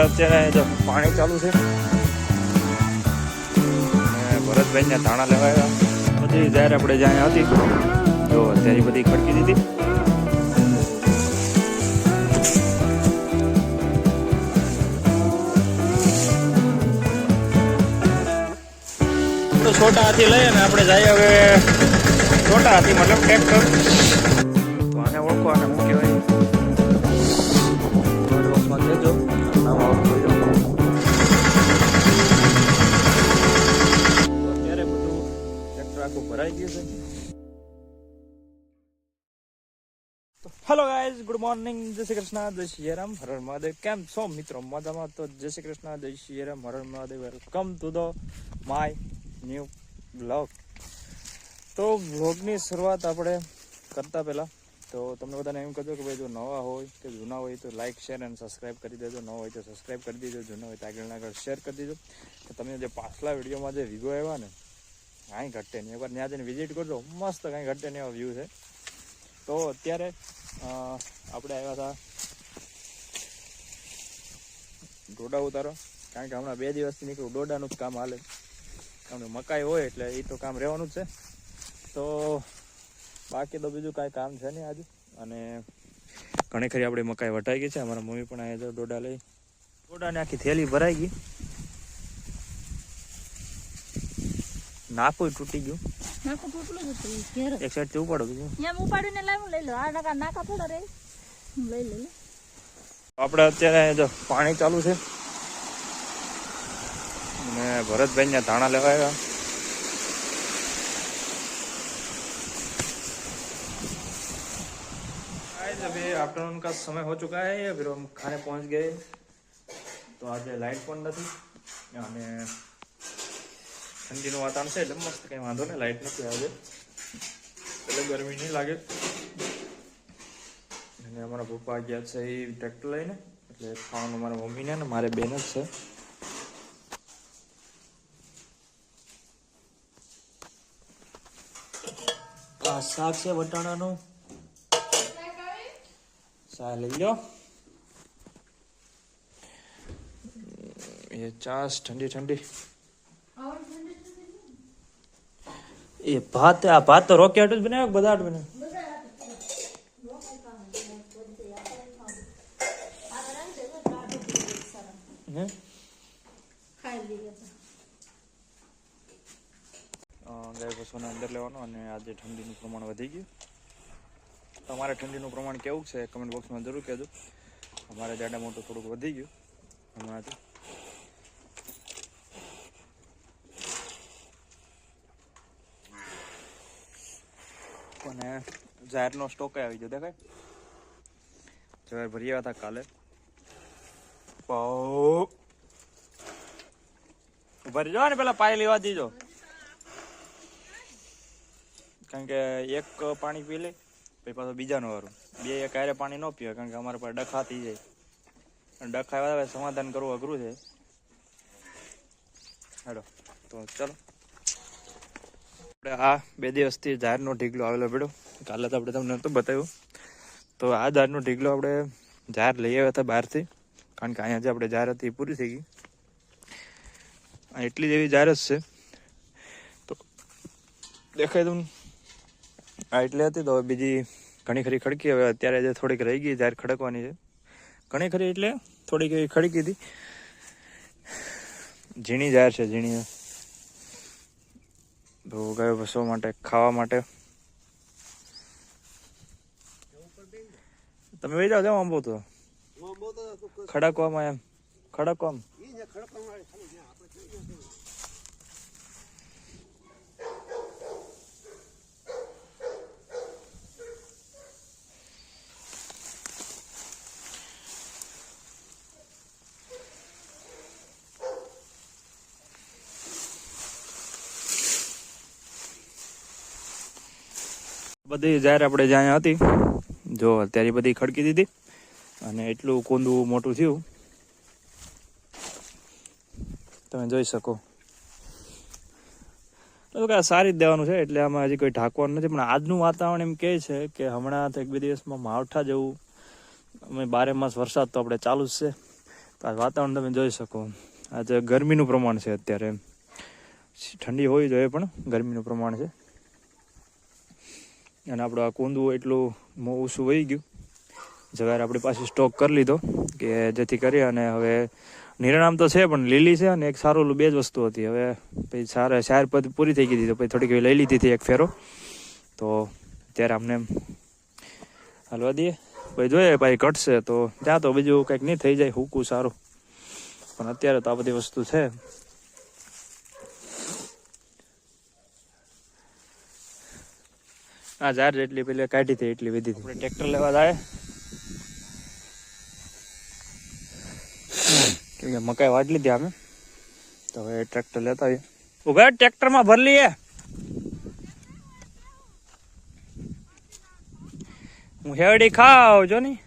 અત્યારે જો પાણી ચાલુ છે ભરતભાઈ ને ધાણા લેવાયા બધી જાહેર આપણે જ્યાં હતી જો અત્યારે બધી ખડકી દીધી છોટા હાથી લઈએ ને આપણે જઈએ હવે છોટા હાથી મતલબ ટ્રેક્ટર તો આને ઓળખો આને શું કહેવાય લેજો અત્યારે બધું ટ્રેક્ટર આખું ભરાઈ ગયું છે. હેલો ગાઈઝ, ગુડ મોર્નિંગ, જય શ્રી કૃષ્ણ, જય શ્રી રામ, હર હર મહાદેવ. કેમ છો મિત્રો? મજામાં? તો જય શ્રી કૃષ્ણ, જય શ્રી રામ, હર હર Mahadev. Welcome to the my new blog. તો બ્લોગની શરૂઆત આપણે કરતા પહેલાં તો તમને બધાને એમ કહેજો કે ભાઈ જો નવા હોય કે જૂના હોય તો લાઇક શેર અને સબસ્ક્રાઈબ કરી દેજો. નવા હોય તો સબસ્ક્રાઈબ કરી દેજો, જૂના હોય તો આગળ શેર કરી દેજો. તો તમે જે પાછલા વિડીયોમાં જે વ્યૂ આવ્યા ને કાંઈ ઘટે નહીં, એકવાર ત્યાં જઈને વિઝિટ કરજો, મસ્ત કાંઈ ઘટે નહીં એવા વ્યૂ છે. તો અત્યારે આપણે આવ્યા હતા ડોડા ઉતારો, કારણ કે હમણાં 2 દિવસથી નીકળ્યું ડોડાનું જ કામ હાલે. તમને મકાઈ હોય એટલે એ તો કામ રહેવાનું જ છે. તો બાકી તો બીજું કાંઈ કામ છે નહીં આજે. અને ઘણી ખરી આપણે મકાઈ વટાઈ ગઈ છે. અમારા મમ્મી પણ અહીંયા તો ડોડા લઈ, ડોડાની આખી થેલી ભરાઈ ગઈ, નાકું તૂટી ગયું. નાકું તૂટલું જ હતું, એક સાઈડ થી ઉપાડો બીજું એમ ઉપાડીને લાવું લઈ લો. આ નાકા થોડા રે લઈ લે. આપણે અત્યારે જો પાણી ચાલુ છે અને ભરતભાઈ ને ધાણા લેવાયા. अभी आफ्टरनून का समय हो चुका है, फिर हम खाने पहुंच गए. तो आज लाइट પણ નથી અને ઠંડીનું વાતાવરણ છે એટલે મસ્ત કંઈ વાંધો નહીં, લાઇટ નથી આજે એટલે ગરમી નહીં લાગે. અને અમારા પપ્પા ગયા છે એ ટ્રેક્ટર લઈને, એટલે ખાવાનું મારા મમ્મીને ને મારે બેન જ છે. આ શાક છે વટાણાનું, શાક લઈ લો. એ ચાસ ઠંડી ઠંડી. એ ભાત, આ ભાત તો રોકી હાટું જ બનાવ્યો, બધા હાટ બનાવ્યો. ગાય પશુને અંદર લેવાનો. અને આજે ઠંડીનું પ્રમાણ વધી ગયું. તમારે ઠંડીનું પ્રમાણ કેવું છે કમેન્ટ બોક્સમાં જરૂર કહેજો. અમારે જાડા મોટું થોડુંક વધી ગયું હમણાંથી. અને જાહેરનો સ્ટોક આવી ગયો, દેખાય જાહેર ભરી આવ્યા હતા કાલે. ભરી જાઓ ને પેલા પાય લેવા દીજો, કારણ કે એક પાણી પી લે પછી પાછું બીજાનું વારું, બે એક હારે પાણી ન પીવે, કારણ કે અમારા પાસે ડખા થઈ જાય. અને ડખા આવે સમાધાન કરવું અઘરું છે. હેડો તો ચાલો. આપણે આ 2 દિવસથી જાહેરનો ઢીગલો આવેલો પડ્યો. કાલે તો આપણે તમને નહોતું બતાવ્યું. તો આ જાહેરનો ઢીગલો આપણે જાહેર લઈ આવ્યા હતા બહારથી, કારણ કે અહીંયા જે આપણે જાહેર હતી એ પૂરી થઈ ગઈ. એટલી જ એવી જાહેર જ છે. તો દેખાય તમને આ એટલે હતી. તો બીજી ઘણી ખરી ખડકી, હવે અત્યારે જે થોડીક રહી ગઈ જાહેર ખડકવાની છે. ઘણી ખરી એટલે થોડીક એવી ખડકી હતી. ઝીણી જાહેર છે, ઝીણી. તો ગાયો ભસો માટે ખાવા માટે તમે વહી જાઓ. આંબો તો ખડકવામાં, એમ ખડકવામાં બધી જાહેર આપણે જ્યાં હતી જો અત્યારે બધી ખડકી દીધી. અને એટલું કોંદું મોટું થયું તમે જોઈ શકો. સારી જ દેવાનું છે, એટલે આમાં હજી કોઈ ઢાંકવાનું નથી. પણ આજનું વાતાવરણ એમ કહે છે કે હમણાં 1-2 દિવસમાં માવઠા જેવું, અમે 12 માસ વરસાદ તો આપણે ચાલુ જ છે. તો આ વાતાવરણ તમે જોઈ શકો. આજે ગરમીનું પ્રમાણ છે અત્યારે. ઠંડી હોવી જોઈએ પણ ગરમીનું પ્રમાણ છે. અને આપણું આ કુંદવું એટલું ઓછું વહી ગયું. જવાર આપણી પાસે સ્ટોક કરી લીધો કે જેથી કરી અને હવે નિરણામ તો છે પણ લીલી છે અને એક સારું બે જ વસ્તુ હતી. હવે પછી સાર પદ પૂરી થઈ ગઈ હતી તો પછી થોડીક લઈ લીધી હતી એક ફેરો. તો ત્યારે અમને હાલવા દઈએ પછી જોઈએ ભાઈ ઘટશે તો ત્યાં તો બીજું કંઈક નહીં થઈ જાય હૂકું સારું. પણ અત્યારે તો આ બધી વસ્તુ છે. આ ઝાર જેટલી પેલી કાઢી હતી એટલી વિધી હતી. ટ્રેક્ટર લેવા જાય કેમ કે મકાઈ વાટ લીધી અમે તો હવે ટ્રેક્ટર લેતા આવીએ. ઉભા ટ્રેક્ટરમાં ભર લઈએ. હું હેવડી ખાવ જો ની.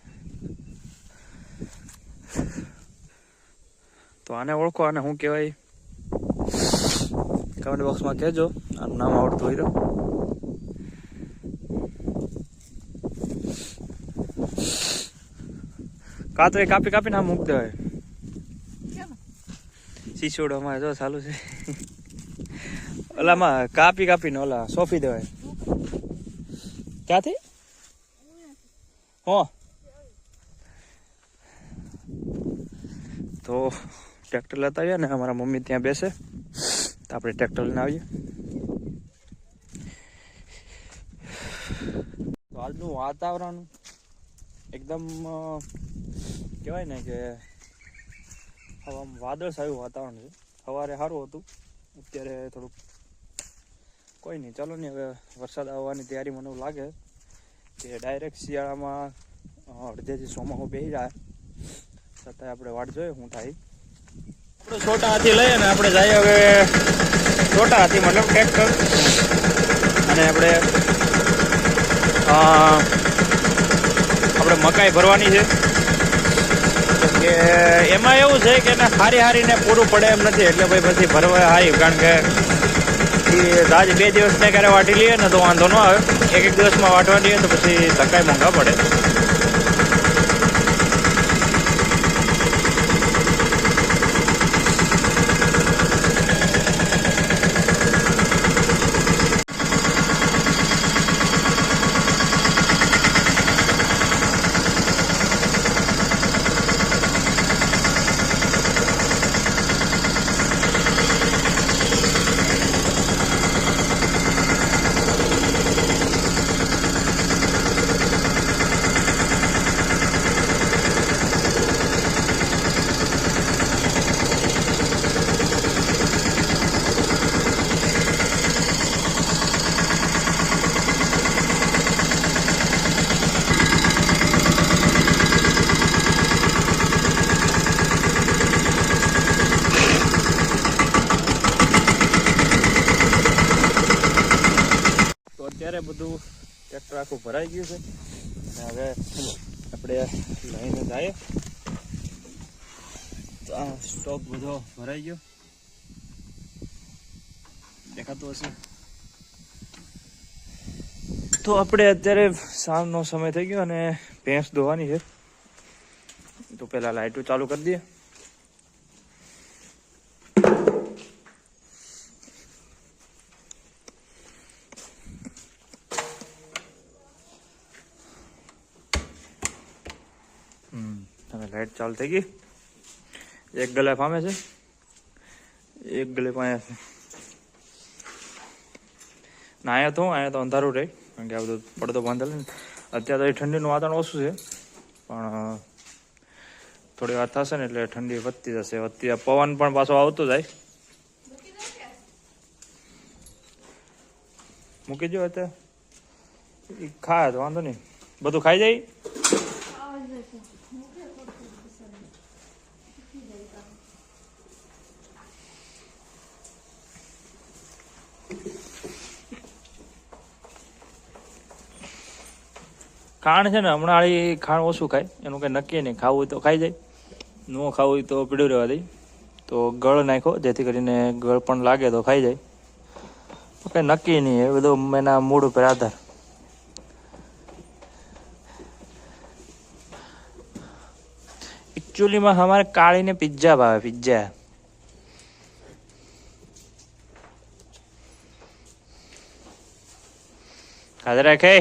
તો આને ઓળખો, આને શું કહેવાય કમેન્ટ બોક્સમાં કહેજો આનું નામ આવડતું હોય તો. કાતરી કાપી કાપીને આમ મૂકી દેવાય. શીશોડો અમારે જો ચાલુ છે. ઓલામાં કાપી કાપીને ઓલા સોંપી દેવાય. ક્યાંથી? હો તો ટ્રેક્ટર લેતા આવીએ ને અમારા મમ્મી ત્યાં બેસે તો આપણે ટ્રેક્ટર લઈને આવીએ. તો આજનું વાતાવરણ એકદમ કહેવાય ને કે આમ વાદળછાયું વાતાવરણ છે. સવારે સારું હતું, અત્યારે થોડુંક કોઈ નહીં. ચાલો નહીં, હવે વરસાદ આવવાની તૈયારી મને એવું લાગે કે ડાયરેક્ટ શિયાળામાં અડધેથી ચોમાસું બેસી જાય. છતાંય આપણે વાટ જોઈએ શું થાય. આપણે છોટા હાથી લઈએ ને આપણે જઈએ હવે છોટા હાથી મતલબ ટ્રેક્ટર. અને આપણે મકાઈ ભરવાની છે કે એમાં એવું છે કે એને હારીને પૂરું પડે એમ નથી. એટલે ભાઈ પછી ભરવા હારી, કારણ કે આજ 2 દિવસ ત્યાં ક્યારે વાટી લઈએ ને તો વાંધો ન આવે. એક દિવસમાં વાટવા દઈએ તો પછી ધક્કાઈ મોંઘા પડે. અત્યારે બધું ટ્રેક્ટર આખું ભરાઈ ગયું છે અને હવે આપણે લઈને જઈએ. તો આ સ્ટોક બધો ભરાઈ ગયો દેખાતો હશે. તો આપણે અત્યારે સાંજનો સમય થઈ ગયો અને ભેંસ ધોવાની છે. તો પેલા લાઇટો ચાલુ કરી દઈએ. હવે લાઇટ ચાલુ થઈ ગઈ. એક ગલે ફામે છે, એક ગલે પાસે ને અહીંયા તો અંધારું રહે કારણ કે આ બધું પડદો બાંધેલો ને. અત્યારે તો ઠંડીનું વાતાવરણ ઓછું છે પણ થોડી વાર થશે ને એટલે ઠંડી વધતી જશે. પવન પણ પાછો આવતો જાય. મૂકી દો અત્યારે ખાય તો વાંધો નહીં, બધું ખાઈ જાય. ખાણ છે ને હમણાં ખાણ ઓછું ખાય, એનું કંઈ નક્કી નહીં. ખાવું હોય તો ખાઈ જાય, ન ખાવું હોય તો પીડ્યું રહેવા દઈ. તો ગળ નાખો જેથી કરીને ગળ પણ લાગે તો ખાઈ જાય. કંઈ નક્કી નહીં, એ બધું એના મૂડ ઉપર આધાર. एक्चुअली में हमारे काली ने पिज्जा भावे पिज्जा खाते रखे